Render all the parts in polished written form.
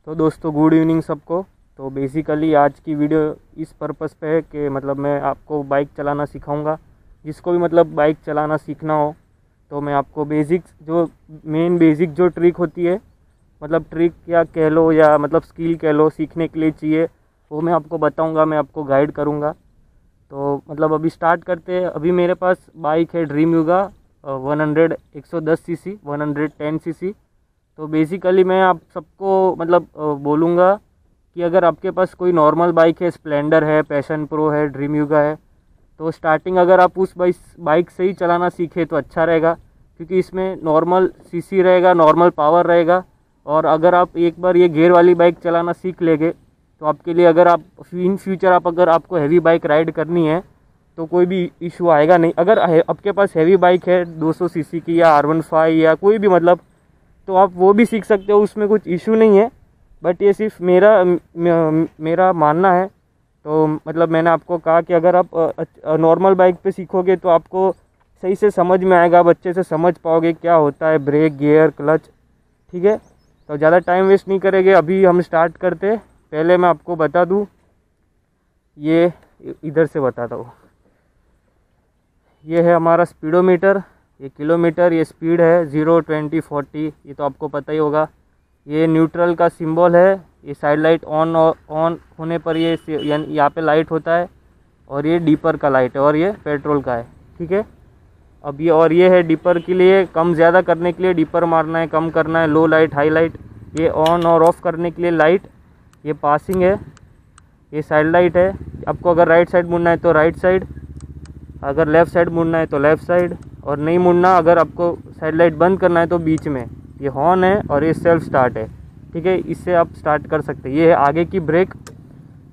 तो दोस्तों good evening सबको। तो बेसिकली आज की वीडियो इस पर्पस पे है कि मतलब मैं आपको बाइक चलाना सिखाऊंगा। जिसको भी मतलब बाइक चलाना सीखना हो तो मैं आपको बेसिक जो ट्रिक होती है, मतलब ट्रिक या कह लो या मतलब स्किल कह लो, सीखने के लिए चाहिए, वो मैं आपको बताऊंगा, मैं आपको गाइड करूंगा। तो मतलब अभी स्टार्ट करते हैं। अभी मेरे पास बाइक है ड्रीम युगा 110 सीसी 110 सीसी। तो बेसिकली मैं आप सबको मतलब बोलूँगा कि अगर आपके पास कोई नॉर्मल बाइक है, स्प्लेंडर है, पैशन प्रो है, ड्रीम युगा है, तो स्टार्टिंग अगर आप उस बाइक से ही चलाना सीखे तो अच्छा रहेगा, क्योंकि इसमें नॉर्मल सीसी रहेगा, नॉर्मल पावर रहेगा। और अगर आप एक बार ये गियर वाली बाइक चलाना सीख लेंगे तो आपके लिए अगर आप इन फ्यूचर अगर आपको हैवी बाइक राइड करनी है तो कोई भी इशू आएगा नहीं। अगर आपके पास हैवी बाइक है 200 सीसी की या R15 या कोई भी मतलब, तो आप वो भी सीख सकते हो, उसमें कुछ इशू नहीं है। बट ये सिर्फ मेरा मानना है। तो मतलब मैंने आपको कहा कि अगर आप नॉर्मल बाइक पे सीखोगे तो आपको सही से समझ में आएगा, आप अच्छे से समझ पाओगे क्या होता है ब्रेक, गियर, क्लच। ठीक है, तो ज़्यादा टाइम वेस्ट नहीं करेंगे, अभी हम स्टार्ट करते। पहले मैं आपको बता दूँ, ये इधर से बताता हूँ। ये है हमारा स्पीडोमीटर, ये किलोमीटर, ये स्पीड है 0, 20, 40, ये तो आपको पता ही होगा। ये न्यूट्रल का सिंबल है, ये साइड लाइट ऑन होने पर ये यहाँ पे लाइट होता है, और ये डीपर का लाइट है, और ये पेट्रोल का है। ठीक है, अब ये है डीपर के लिए, कम ज़्यादा करने के लिए डीपर मारना है, कम करना है लो लाइट, हाई लाइट। ये ऑन और ऑफ़ करने के लिए लाइट। ये पासिंग है, ये साइड लाइट है। आपको अगर राइट साइड मुड़ना है तो राइट साइड, अगर लेफ़्ट साइड मुड़ना है तो लेफ़्ट साइड, और नहीं मुड़ना, अगर आपको साइड लाइट बंद करना है तो बीच में। ये हॉर्न है और ये सेल्फ स्टार्ट है। ठीक है, इससे आप स्टार्ट कर सकते हैं। ये है आगे की ब्रेक,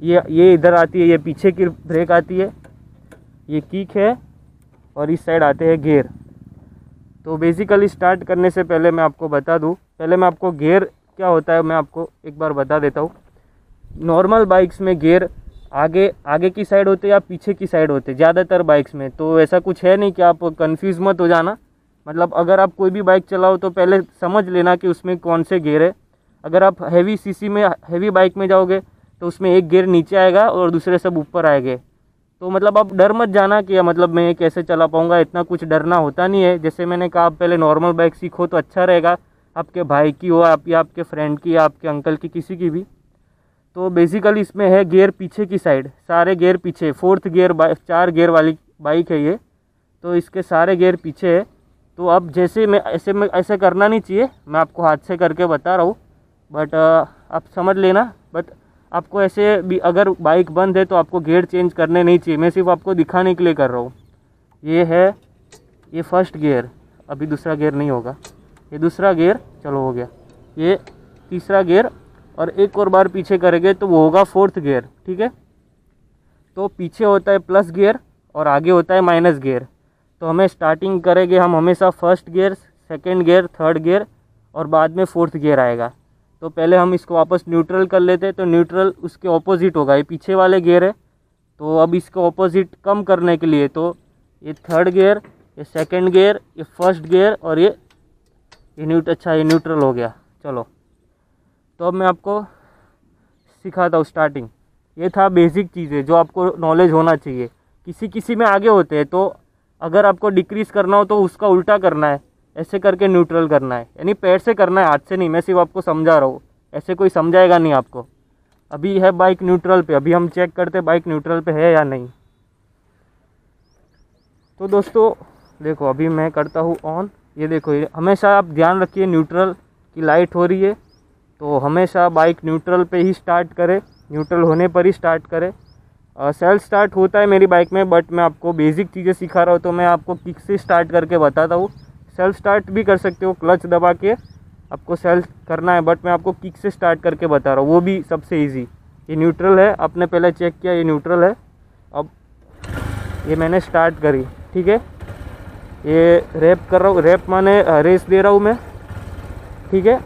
ये इधर आती है, ये पीछे की ब्रेक आती है, ये किक है, और इस साइड आते हैं गियर। तो बेसिकली स्टार्ट करने से पहले मैं आपको बता दूं, पहले मैं आपको गियर क्या होता है मैं आपको एक बार बता देता हूँ। नॉर्मल बाइक्स में गियर आगे की साइड होते या पीछे की साइड होते ज़्यादातर बाइक्स में। तो ऐसा कुछ है नहीं कि आप कंफ्यूज मत हो जाना। मतलब अगर आप कोई भी बाइक चलाओ तो पहले समझ लेना कि उसमें कौन से गियर है। अगर आप हैवी सीसी में हैवी बाइक में जाओगे तो उसमें एक गियर नीचे आएगा और दूसरे सब ऊपर आएंगे। तो मतलब आप डर मत जाना कि मतलब मैं कैसे चला पाऊँगा, इतना कुछ डरना होता नहीं है। जैसे मैंने कहा, आप पहले नॉर्मल बाइक सीखो तो अच्छा रहेगा, आपके भाई की हो या आपके फ्रेंड की या आपके अंकल की, किसी की भी। तो बेसिकली इसमें है गियर पीछे की साइड, सारे गियर पीछे। 4th गियर 4 गियर वाली बाइक है ये, तो इसके सारे गियर पीछे है। तो अब जैसे मैं ऐसे करना नहीं चाहिए, मैं आपको हाथ से करके बता रहा हूँ, बट आप समझ लेना। बट आपको ऐसे भी, अगर बाइक बंद है तो आपको गियर चेंज करने नहीं चाहिए, मैं सिर्फ आपको दिखाने के लिए कर रहा हूँ। ये फर्स्ट गियर, अभी दूसरा गियर नहीं होगा, ये दूसरा गियर, चलो हो गया। ये तीसरा गियर, और एक और बार पीछे करेंगे तो वो होगा 4th गियर। ठीक है, तो पीछे होता है प्लस गियर और आगे होता है माइनस गियर। तो हमें स्टार्टिंग करेंगे हम हमेशा first gear, second gear, third gear, और बाद में 4th गियर आएगा। तो पहले हम इसको वापस न्यूट्रल कर लेते हैं। तो न्यूट्रल उसके ऑपोजिट होगा, ये पीछे वाले गियर है। तो अब इसको ऑपोजिट कम करने के लिए तो ये 3rd गियर, ये 2nd गियर, ये 1st गियर, और ये न्यूट्रल हो गया। चलो, तो अब मैं आपको सिखाता हूँ स्टार्टिंग। ये था बेसिक चीज़ें जो आपको नॉलेज होना चाहिए। किसी में आगे होते हैं, तो अगर आपको डिक्रीज़ करना हो तो उसका उल्टा करना है, ऐसे करके न्यूट्रल करना है, यानी पैर से करना है, हाथ से नहीं। मैं सिर्फ आपको समझा रहा हूँ, ऐसे कोई समझाएगा नहीं आपको। अभी है बाइक न्यूट्रल पे, अभी हम चेक करते बाइक न्यूट्रल पे है या नहीं। तो दोस्तों देखो, अभी मैं करता हूँ ऑन। ये देखो, ये हमेशा आप ध्यान रखिए, न्यूट्रल की लाइट हो रही है, तो हमेशा बाइक न्यूट्रल पे ही स्टार्ट करें, न्यूट्रल होने पर ही स्टार्ट करें। सेल्फ स्टार्ट होता है मेरी बाइक में, बट मैं आपको बेसिक चीज़ें सिखा रहा हूँ, तो मैं आपको किक से स्टार्ट करके बताता हूँ। सेल्फ स्टार्ट भी कर सकते हो, क्लच दबा के आपको सेल्फ करना है, बट मैं आपको किक से स्टार्ट करके बता रहा हूँ, वो भी सबसे ईजी। ये न्यूट्रल है, आपने पहले चेक किया, ये न्यूट्रल है। अब ये मैंने स्टार्ट करी, ठीक है, ये रैप कर रहा हूँ, रैप माने रेस दे रहा हूँ मैं। ठीक है,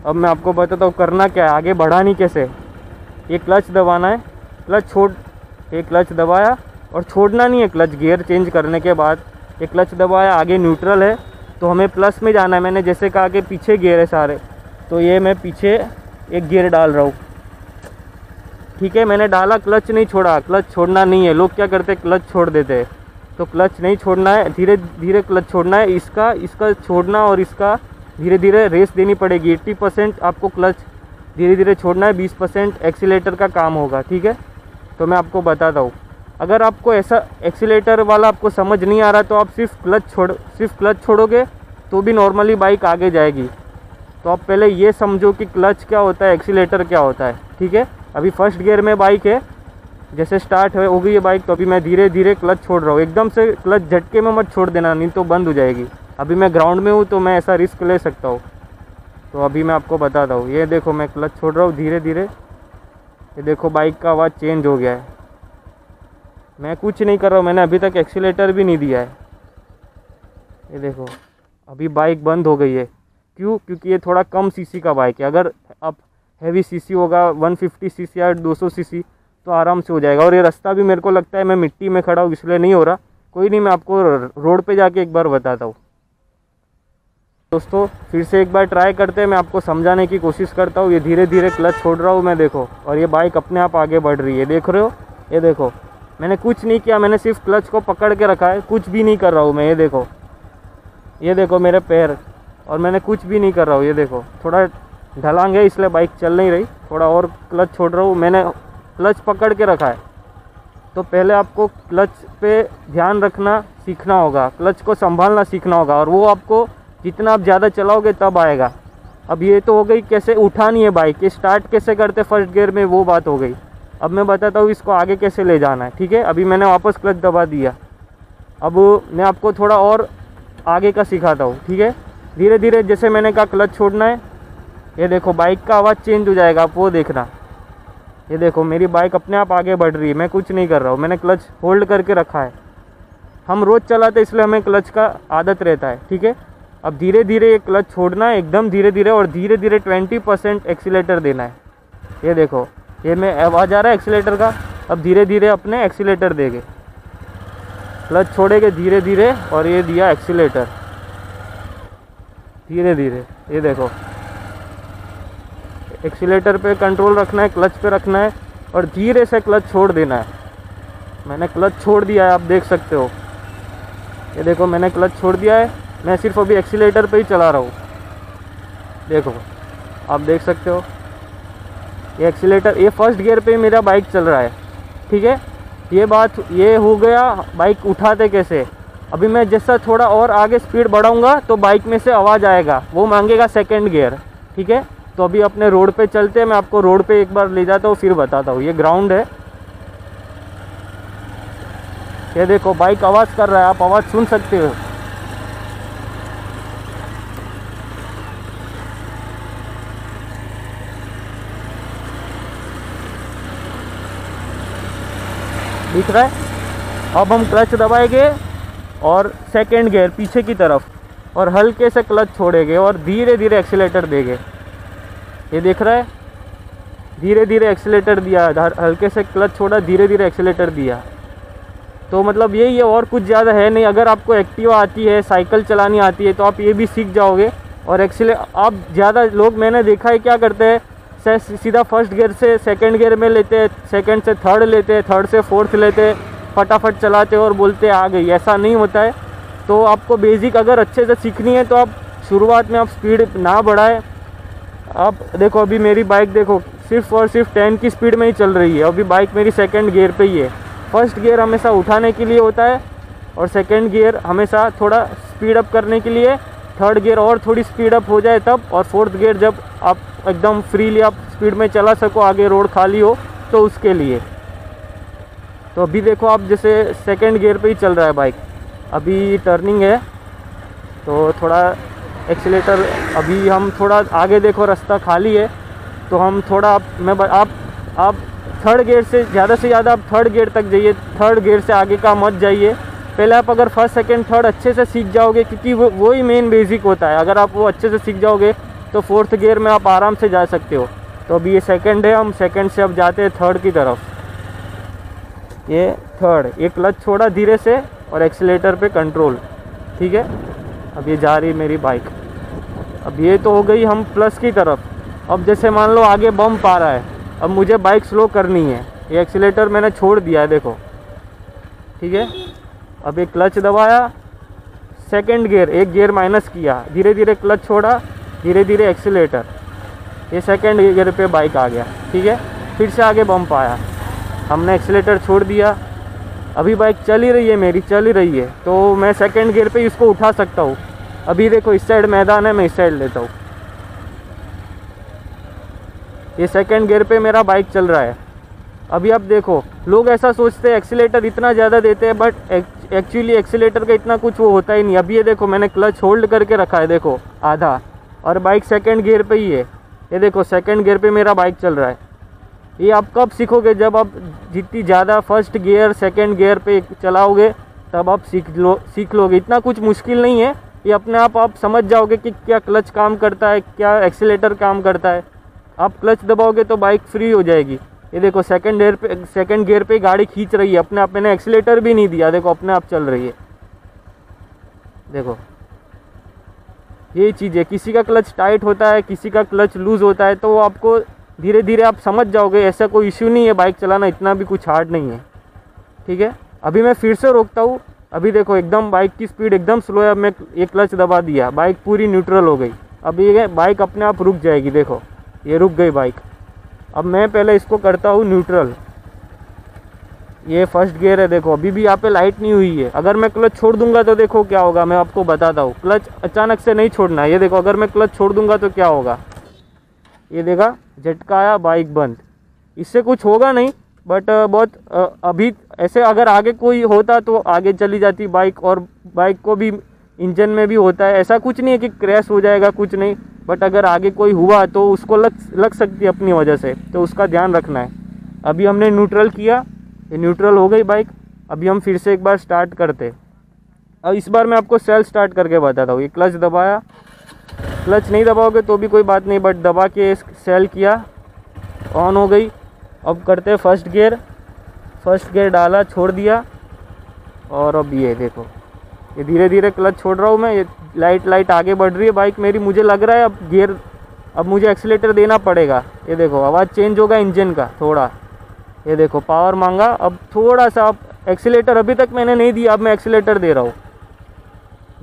अब मैं आपको बताता हूँ करना क्या है, आगे बढ़ानी कैसे। ये क्लच दबाना है, ये क्लच दबाया और छोड़ना नहीं है क्लच। गियर चेंज करने के बाद ये क्लच दबाया, आगे न्यूट्रल है तो हमें प्लस में जाना है। मैंने जैसे कहा कि पीछे गियर है सारे, तो ये मैं पीछे एक गियर डाल रहा हूँ, ठीक है। मैंने डाला, क्लच नहीं छोड़ा, क्लच छोड़ना नहीं है। लोग क्या करते हैं, क्लच छोड़ देते हैं, तो क्लच नहीं छोड़ना है, धीरे धीरे क्लच छोड़ना है। इसका छोड़ना और इसका धीरे धीरे रेस देनी पड़ेगी। 80% आपको क्लच धीरे धीरे छोड़ना है, 20% एक्सीलेटर का काम होगा, ठीक है। तो मैं आपको बताता हूँ, अगर आपको ऐसा एक्सीलेटर वाला आपको समझ नहीं आ रहा तो आप सिर्फ क्लच छोड़ोगे तो भी नॉर्मली बाइक आगे जाएगी। तो आप पहले ये समझो कि क्लच क्या होता है, एक्सीलेटर क्या होता है, ठीक है। अभी फर्स्ट गियर में बाइक है, जैसे स्टार्ट हो गई है बाइक, तो अभी मैं धीरे धीरे क्लच छोड़ रहा हूँ। एकदम से क्लच झटके में मत छोड़ देना, नहीं तो बंद हो जाएगी। अभी मैं ग्राउंड में हूँ तो मैं ऐसा रिस्क ले सकता हूँ। तो अभी मैं आपको बताता हूँ, ये देखो मैं क्लच छोड़ रहा हूँ धीरे धीरे। ये देखो बाइक का आवाज़ चेंज हो गया है। मैं कुछ नहीं कर रहा हूँ, मैंने अभी तक एक्सीलेटर भी नहीं दिया है। ये देखो अभी बाइक बंद हो गई है। क्यों? क्योंकि ये थोड़ा कम सीसी का बाइक है। अगर आप हैवी सीसी होगा 150 सीसी या 200 सीसी तो आराम से हो जाएगा। और ये रास्ता भी मेरे को लगता है मैं मिट्टी में खड़ा हूँ इसलिए नहीं हो रहा। कोई नहीं, मैं आपको रोड पे जाके एक बार बताता हूँ। दोस्तों फिर से एक बार ट्राई करते हैं, मैं आपको समझाने की कोशिश करता हूँ। ये धीरे धीरे क्लच छोड़ रहा हूँ मैं, देखो, और ये बाइक अपने आप आगे बढ़ रही है, देख रहे हो। ये देखो मैंने कुछ नहीं किया, मैंने सिर्फ क्लच को पकड़ के रखा है, कुछ भी नहीं कर रहा हूँ मैं। ये देखो मेरे पैर, और मैंने कुछ भी नहीं कर रहा हूँ। ये देखो थोड़ा ढलांग है इसलिए बाइक चल नहीं रही, थोड़ा और क्लच छोड़ रहा हूँ। मैंने क्लच पकड़ के रखा है। तो पहले आपको क्लच पे ध्यान रखना सीखना होगा, क्लच को संभालना सीखना होगा, और वो आपको जितना आप ज़्यादा चलाओगे तब आएगा। अब ये तो हो गई कैसे उठानी है बाइक, ये स्टार्ट कैसे करते फर्स्ट गियर में, वो बात हो गई। अब मैं बताता हूँ इसको आगे कैसे ले जाना है, ठीक है। अभी मैंने वापस क्लच दबा दिया, अब मैं आपको थोड़ा और आगे का सिखाता हूँ, ठीक है। धीरे धीरे जैसे मैंने कहा क्लच छोड़ना है। ये देखो बाइक का आवाज़ चेंज हो जाएगा, आप वो देखना। ये देखो मेरी बाइक अपने आप आगे बढ़ रही है, मैं कुछ नहीं कर रहा हूँ, मैंने क्लच होल्ड करके रखा है। हम रोज़ चलाते इसलिए हमें क्लच का आदत रहता है, ठीक है। अब धीरे धीरे ये क्लच छोड़ना है, एकदम धीरे धीरे, और धीरे धीरे 20% एक्सीलेटर देना है। ये देखो ये मैं आवाज़ आ रहा है एक्सीलेटर का। अब धीरे धीरे अपने एक्सीलेटर देंगे, क्लच छोड़ेंगे धीरे धीरे, और ये दिया एक्सीलेटर धीरे धीरे। ये देखो एक्सीलेटर पे कंट्रोल रखना है, क्लच पे रखना है, और धीरे से क्लच छोड़ देना है। मैंने क्लच छोड़ दिया है, आप देख सकते हो। ये देखो मैंने क्लच छोड़ दिया है, मैं सिर्फ अभी एक्सीलेटर पे ही चला रहा हूँ। देखो आप देख सकते हो ये एक्सीलेटर, ये फर्स्ट गियर पे मेरा बाइक चल रहा है, ठीक है। ये हो गया बाइक उठाते कैसे। अभी मैं जैसा थोड़ा और आगे स्पीड बढ़ाऊंगा तो बाइक में से आवाज़ आएगा, वो मांगेगा सेकंड गियर, ठीक है। तो अभी अपने रोड पे चलते हैं, मैं आपको रोड पे एक बार ले जाता हूँ फिर बताता हूँ। ये ग्राउंड है, ये देखो बाइक आवाज़ कर रहा है, आप आवाज़ सुन सकते हो। दिख रहा है। अब हम क्लच दबाएंगे और सेकंड गियर पीछे की तरफ, और हल्के से क्लच छोड़ेंगे और धीरे धीरे एक्सीलेटर देंगे। ये दिख रहा है, धीरे धीरे एक्सीलेटर दिया, हल्के से क्लच छोड़ा, धीरे धीरे एक्सीलेटर दिया। तो मतलब यही है, और कुछ ज़्यादा है नहीं। अगर आपको एक्टिवा आती है, साइकिल चलानी आती है, तो आप ये भी सीख जाओगे। और आप ज़्यादा लोग मैंने देखा है क्या करते हैं, सीधा फर्स्ट गियर से सेकंड गियर में लेते हैं, सेकंड से थर्ड लेते हैं, थर्ड से फोर्थ लेते हैं, फटाफट चलाते और बोलते आ गई। ऐसा नहीं होता है। तो आपको बेसिक अगर अच्छे से सीखनी है तो आप शुरुआत में आप स्पीड ना बढ़ाएं। आप देखो अभी मेरी बाइक देखो सिर्फ और सिर्फ 10 की स्पीड में ही चल रही है। अभी बाइक मेरी सेकंड गियर पे ही है। फर्स्ट गियर हमेशा उठाने के लिए होता है, और सेकंड गियर हमेशा थोड़ा स्पीड अप करने के लिए, थर्ड गियर और थोड़ी स्पीड अप हो जाए तब, और फोर्थ गियर जब आप एकदम फ्रीली आप स्पीड में चला सको, आगे रोड खाली हो, तो उसके लिए। तो अभी देखो आप जैसे सेकंड गियर पे ही चल रहा है बाइक। अभी टर्निंग है तो थोड़ा एक्सीलेटर, अभी हम थोड़ा आगे देखो रास्ता खाली है, तो हम थोड़ा आप थर्ड गियर से ज़्यादा आप थर्ड गियर तक जाइए, थर्ड गियर से आगे का मत जाइए। पहले आप अगर फर्स्ट सेकंड थर्ड अच्छे से सीख जाओगे, क्योंकि वो ही मेन बेसिक होता है। अगर आप वो अच्छे से सीख जाओगे तो फोर्थ गियर में आप आराम से जा सकते हो। तो अभी ये सेकंड है, हम सेकंड से अब जाते हैं थर्ड की तरफ। ये थर्ड, ये क्लच छोड़ा धीरे से और एक्सीलेटर पे कंट्रोल, ठीक है। अब ये जा रही मेरी बाइक। अब ये तो हो गई हम प्लस की तरफ। अब जैसे मान लो आगे बम्प आ रहा है, अब मुझे बाइक स्लो करनी है, ये एक्सीलेटर मैंने छोड़ दिया है देखो, ठीक है। अब एक क्लच दबाया, सेकंड गियर, एक गियर माइनस किया, धीरे धीरे क्लच छोड़ा, धीरे धीरे एक्सीलेटर, ये सेकंड गियर पे बाइक आ गया, ठीक है। फिर से आगे बम्प आया, हमने एक्सीलेटर छोड़ दिया, अभी बाइक चल ही रही है मेरी, चल ही रही है, तो मैं सेकंड गियर पे इसको उठा सकता हूँ। अभी देखो इस साइड मैदान है, मैं इस साइड लेता हूँ, ये सेकंड गियर पे मेरा बाइक चल रहा है। अभी आप देखो, लोग ऐसा सोचते हैं एक्सीलेटर इतना ज़्यादा देते हैं, बट एक्चुअली एक्सीलेटर का इतना कुछ वो होता ही नहीं। अभी ये देखो मैंने क्लच होल्ड करके रखा है देखो आधा, और बाइक सेकंड गियर पे ही है, ये देखो सेकंड गियर पे मेरा बाइक चल रहा है। ये आप कब सीखोगे, जब आप जितनी ज़्यादा फर्स्ट गियर सेकंड गियर पे चलाओगे तब आप सीख लोगे। इतना कुछ मुश्किल नहीं है, ये अपने आप समझ जाओगे कि क्या क्लच काम करता है, क्या एक्सीलेटर काम करता है। आप क्लच दबाओगे तो बाइक फ्री हो जाएगी। ये देखो सेकंड गियर पे गाड़ी खींच रही है अपने आप, मैंने एक्सीलेटर भी नहीं दिया, देखो अपने आप चल रही है। देखो यही चीज़ है, किसी का क्लच टाइट होता है, किसी का क्लच लूज़ होता है, तो वो आपको धीरे धीरे आप समझ जाओगे। ऐसा कोई इश्यू नहीं है, बाइक चलाना इतना भी कुछ हार्ड नहीं है, ठीक है। अभी मैं फिर से रोकता हूँ, अभी देखो एकदम बाइक की स्पीड एकदम स्लो है, अब मैं ये क्लच दबा दिया, बाइक पूरी न्यूट्रल हो गई। अब ये बाइक अपने आप रुक जाएगी, देखो ये रुक गई बाइक। अब मैं पहले इसको करता हूँ न्यूट्रल, ये फर्स्ट गियर है देखो, अभी भी यहाँ पे लाइट नहीं हुई है। अगर मैं क्लच छोड़ दूंगा तो देखो क्या होगा, मैं आपको बताता हूँ। क्लच अचानक से नहीं छोड़ना है, ये देखो अगर मैं क्लच छोड़ दूंगा तो क्या होगा, ये देखा झटका आया, बाइक बंद। इससे कुछ होगा नहीं, बट बहुत अभी ऐसे अगर आगे कोई होता तो आगे चली जाती बाइक, और बाइक को भी इंजन में भी होता है, ऐसा कुछ नहीं है कि क्रैश हो जाएगा, कुछ नहीं। बट अगर आगे कोई हुआ तो उसको लग सकती है अपनी वजह से, तो उसका ध्यान रखना है। अभी हमने न्यूट्रल किया, ये न्यूट्रल हो गई बाइक। अभी हम फिर से एक बार स्टार्ट करते। अब इस बार मैं आपको सेल्फ स्टार्ट करके बताता हूँ। ये क्लच दबाया, क्लच नहीं दबाओगे तो भी कोई बात नहीं, बट दबा के सेल किया, ऑन हो गई। अब करते हैं फर्स्ट गियर डाला, छोड़ दिया, और अब ये देखो ये धीरे धीरे क्लच छोड़ रहा हूँ मैं, ये लाइट आगे बढ़ रही है बाइक मेरी। मुझे लग रहा है अब मुझे एक्सीलेटर देना पड़ेगा। ये देखो आवाज़ चेंज होगा इंजन का थोड़ा, ये देखो पावर मांगा, अब थोड़ा सा। अब एक्सीलेटर अभी तक मैंने नहीं दिया, अब मैं एक्सीलेटर दे रहा हूँ,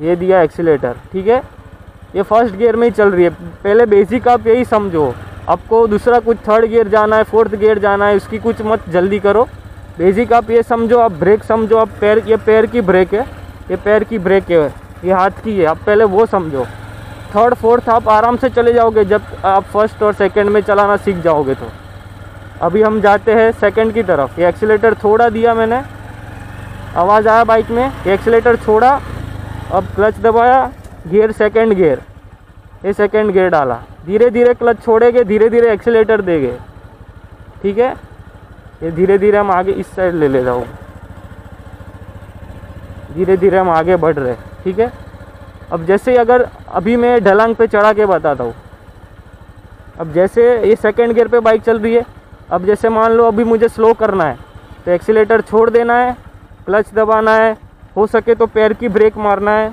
ये दिया एक्सीलेटर, ठीक है। ये फर्स्ट गियर में ही चल रही है। पहले बेसिक आप यही समझो, आपको दूसरा कुछ थर्ड गियर जाना है, फोर्थ गियर जाना है, उसकी कुछ मत जल्दी करो। बेसिक आप ये समझो, आप ब्रेक समझो, आप ये पैर की ब्रेक है, ये पैर की ब्रेक है, ये हाथ की है, आप पहले वो समझो। थर्ड फोर्थ आप आराम से चले जाओगे जब आप फर्स्ट और सेकंड में चलाना सीख जाओगे तो। अभी हम जाते हैं सेकंड की तरफ। ये एक्सीलेटर थोड़ा दिया मैंने, आवाज़ आया बाइक में, ये एक्सीलेटर छोड़ा, अब क्लच दबाया, गियर सेकंड गियर, ये सेकंड गियर डाला, धीरे धीरे क्लच छोड़ेंगे, धीरे धीरे एक्सीलेटर देंगे, ठीक है। ये धीरे धीरे हम आगे इस साइड ले जाओ, धीरे धीरे हम आगे बढ़ रहे, ठीक है। अब जैसे अगर अभी मैं ढलांग पे चढ़ा के बताता हूँ। अब जैसे ये सेकंड गियर पे बाइक चल रही है, अब जैसे मान लो अभी मुझे स्लो करना है तो एक्सीलेटर छोड़ देना है, क्लच दबाना है, हो सके तो पैर की ब्रेक मारना है।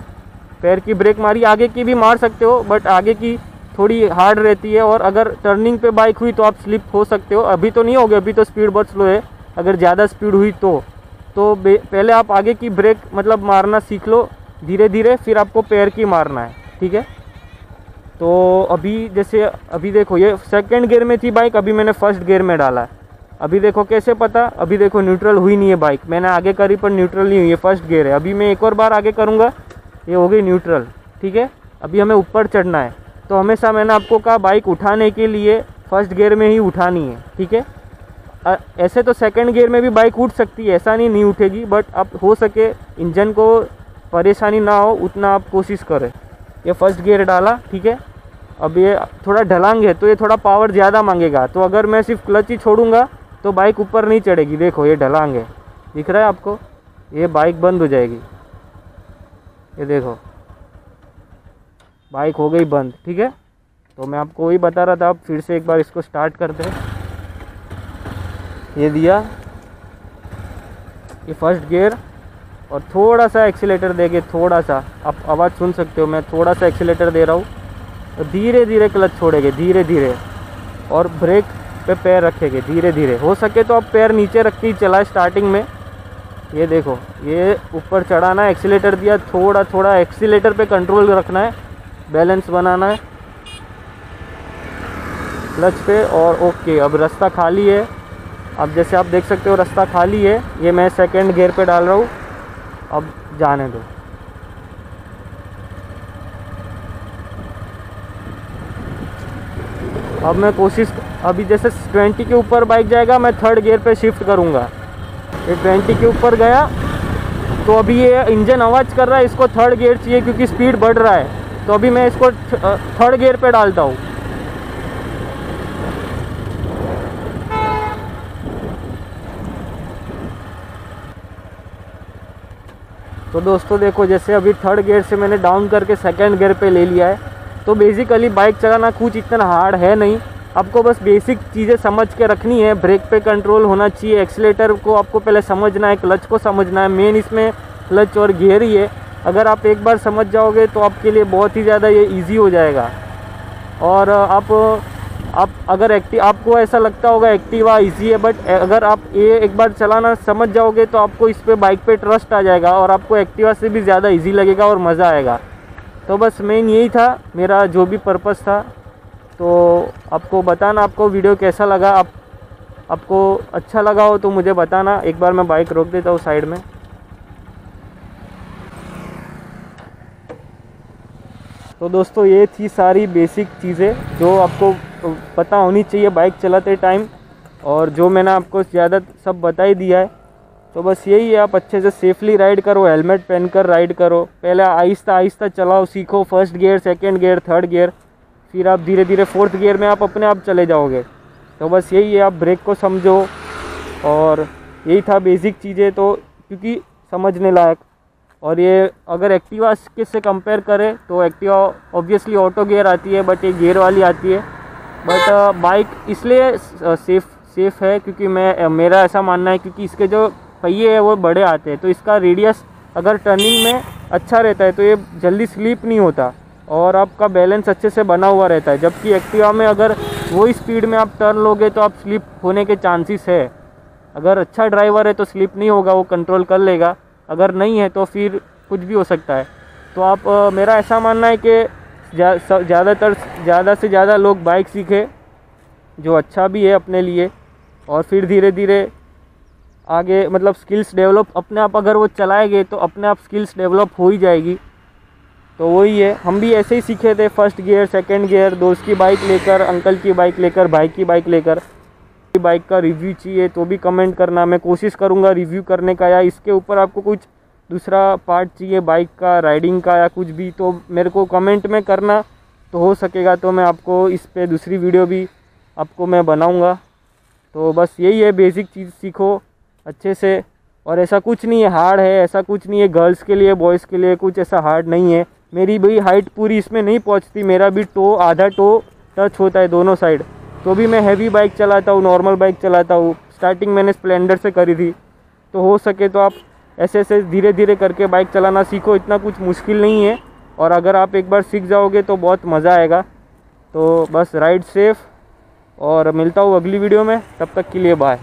पैर की ब्रेक मारी, आगे की भी मार सकते हो बट आगे की थोड़ी हार्ड रहती है, और अगर टर्निंग पे बाइक हुई तो आप स्लिप हो सकते हो। अभी तो नहीं होगे, अभी तो स्पीड बहुत स्लो है। अगर ज़्यादा स्पीड हुई तो पहले आप आगे की ब्रेक मतलब मारना सीख लो धीरे धीरे, फिर आपको पैर की मारना है, ठीक है। तो अभी जैसे अभी देखो ये सेकंड गियर में थी बाइक, अभी मैंने फर्स्ट गियर में डाला है। अभी देखो कैसे पता, अभी देखो न्यूट्रल हुई नहीं है बाइक, मैंने आगे करी पर न्यूट्रल नहीं हुई है, फर्स्ट गियर है। अभी मैं एक और बार आगे करूँगा, ये हो गई न्यूट्रल, ठीक है। अभी हमें ऊपर चढ़ना है, तो हमेशा मैंने आपको कहा बाइक उठाने के लिए फर्स्ट गियर में ही उठानी है, ठीक है। ऐसे तो सेकंड गियर में भी बाइक उठ सकती है, ऐसा नहीं उठेगी, बट अब हो सके इंजन को परेशानी ना हो उतना आप कोशिश करें। ये फर्स्ट गियर डाला, ठीक है। अब ये थोड़ा ढलांग है तो ये थोड़ा पावर ज़्यादा मांगेगा, तो अगर मैं सिर्फ क्लच ही छोड़ूंगा तो बाइक ऊपर नहीं चढ़ेगी। देखो ये ढलांग है, दिख रहा है आपको, ये बाइक बंद हो जाएगी। ये देखो बाइक हो गई बंद, ठीक है। तो मैं आपको वही बता रहा था, आप फिर से एक बार इसको स्टार्ट करते हैं। ये दिया, ये फर्स्ट गियर, और थोड़ा सा एक्सीलेटर देके, थोड़ा सा आप आवाज़ सुन सकते हो, मैं थोड़ा सा एक्सीलेटर दे रहा हूँ, तो धीरे धीरे क्लच छोड़ेंगे, धीरे धीरे, और ब्रेक पे पैर रखेंगे धीरे धीरे। हो सके तो आप पैर नीचे रख के ही चलाएं स्टार्टिंग में। ये देखो, ये ऊपर चढ़ाना है, एक्सीलेटर दिया, थोड़ा थोड़ा एक्सीलेटर पे कंट्रोल रखना है, बैलेंस बनाना है क्लच पे। और ओके, अब रास्ता खाली है। अब जैसे आप देख सकते हो रास्ता खाली है। ये मैं सेकंड गियर पे डाल रहा हूँ, अब जाने दो। अब मैं अभी जैसे 20 के ऊपर बाइक जाएगा, मैं थर्ड गियर पे शिफ्ट करूँगा। ये 20 के ऊपर गया तो अभी ये इंजन आवाज़ कर रहा है, इसको थर्ड गियर चाहिए क्योंकि स्पीड बढ़ रहा है। तो अभी मैं इसको थर्ड गियर पे डालता हूँ। तो दोस्तों देखो, जैसे अभी थर्ड गियर से मैंने डाउन करके सेकंड गियर पे ले लिया है। तो बेसिकली बाइक चलाना कुछ इतना हार्ड है नहीं, आपको बस बेसिक चीज़ें समझ के रखनी है। ब्रेक पे कंट्रोल होना चाहिए, एक्सीलेटर को आपको पहले समझना है, क्लच को समझना है। मेन इसमें क्लच और गियर ही है। अगर आप एक बार समझ जाओगे तो आपके लिए बहुत ही ज़्यादा ये ईजी हो जाएगा। और आप अगर आपको ऐसा लगता होगा एक्टिवा इजी है, बट अगर आप ये एक बार चलाना समझ जाओगे तो आपको इस पे बाइक पे ट्रस्ट आ जाएगा और आपको एक्टिवा से भी ज़्यादा इजी लगेगा और मज़ा आएगा। तो बस मेन यही था मेरा जो भी पर्पस था। तो आपको बताना आपको वीडियो कैसा लगा। आपको अच्छा लगा हो तो मुझे बताना। एक बार मैं बाइक रोक देता हूँ साइड में। तो दोस्तों ये थी सारी बेसिक चीज़ें जो आपको पता होनी चाहिए बाइक चलाते टाइम, और जो मैंने आपको ज़्यादा सब बता ही दिया है। तो बस यही है, आप अच्छे से सेफली राइड करो, हेलमेट पहनकर राइड करो। पहले आहिस्ता आहिस्ता चलाओ, सीखो first gear, second gear, third gear, फिर आप धीरे धीरे फोर्थ गियर में आप अपने आप चले जाओगे। तो बस यही है, आप ब्रेक को समझो। और यही था बेसिक चीज़ें, तो क्योंकि समझने लायक। और ये अगर एक्टिवा से कंपेयर करें तो एक्टिवा ऑब्वियसली ऑटो गियर आती है, बट ये गियर वाली आती है। बट बाइक इसलिए सेफ़ है क्योंकि मेरा ऐसा मानना है, क्योंकि इसके जो पहिए हैं वो बड़े आते हैं, तो इसका रेडियस अगर टर्निंग में अच्छा रहता है तो ये जल्दी स्लिप नहीं होता और आपका बैलेंस अच्छे से बना हुआ रहता है। जबकि एक्टिवा में अगर वही स्पीड में आप टर्न लोगे तो आप स्लिप होने के चांसेस है। अगर अच्छा ड्राइवर है तो स्लिप नहीं होगा, वो कंट्रोल कर लेगा। अगर नहीं है तो फिर कुछ भी हो सकता है। तो आप मेरा ऐसा मानना है कि ज़्यादा से ज़्यादा लोग बाइक सीखें, जो अच्छा भी है अपने लिए, और फिर धीरे धीरे आगे मतलब स्किल्स डेवलप अपने आप, अगर वो चलाएंगे तो अपने आप स्किल्स डेवलप हो ही जाएगी। तो वही है, हम भी ऐसे ही सीखे थे, फर्स्ट गियर, सेकंड गियर, दोस्त की बाइक लेकर, अंकल की बाइक लेकर, भाई की बाइक लेकर। बाइक का रिव्यू चाहिए तो भी कमेंट करना, मैं कोशिश करूँगा रिव्यू करने का, या इसके ऊपर आपको कुछ दूसरा पार्ट चाहिए बाइक का, राइडिंग का या कुछ भी, तो मेरे को कमेंट में करना। तो हो सकेगा तो मैं आपको इस पे दूसरी वीडियो भी आपको मैं बनाऊँगा। तो बस यही है, बेसिक चीज़ सीखो अच्छे से। और ऐसा कुछ नहीं है हार्ड है, ऐसा कुछ नहीं है गर्ल्स के लिए, बॉयज़ के लिए कुछ ऐसा हार्ड नहीं है। मेरी भी हाइट पूरी इसमें नहीं पहुंचती, मेरा भी आधा टो टच होता है दोनों साइड, तो भी मैं हैवी बाइक चलाता हूँ, नॉर्मल बाइक चलाता हूँ। स्टार्टिंग मैंने स्प्लेंडर से करी थी। तो हो सके तो आप ऐसे धीरे धीरे करके बाइक चलाना सीखो, इतना कुछ मुश्किल नहीं है। और अगर आप एक बार सीख जाओगे तो बहुत मज़ा आएगा। तो बस राइड सेफ, और मिलता हूँ अगली वीडियो में, तब तक के लिए बाय।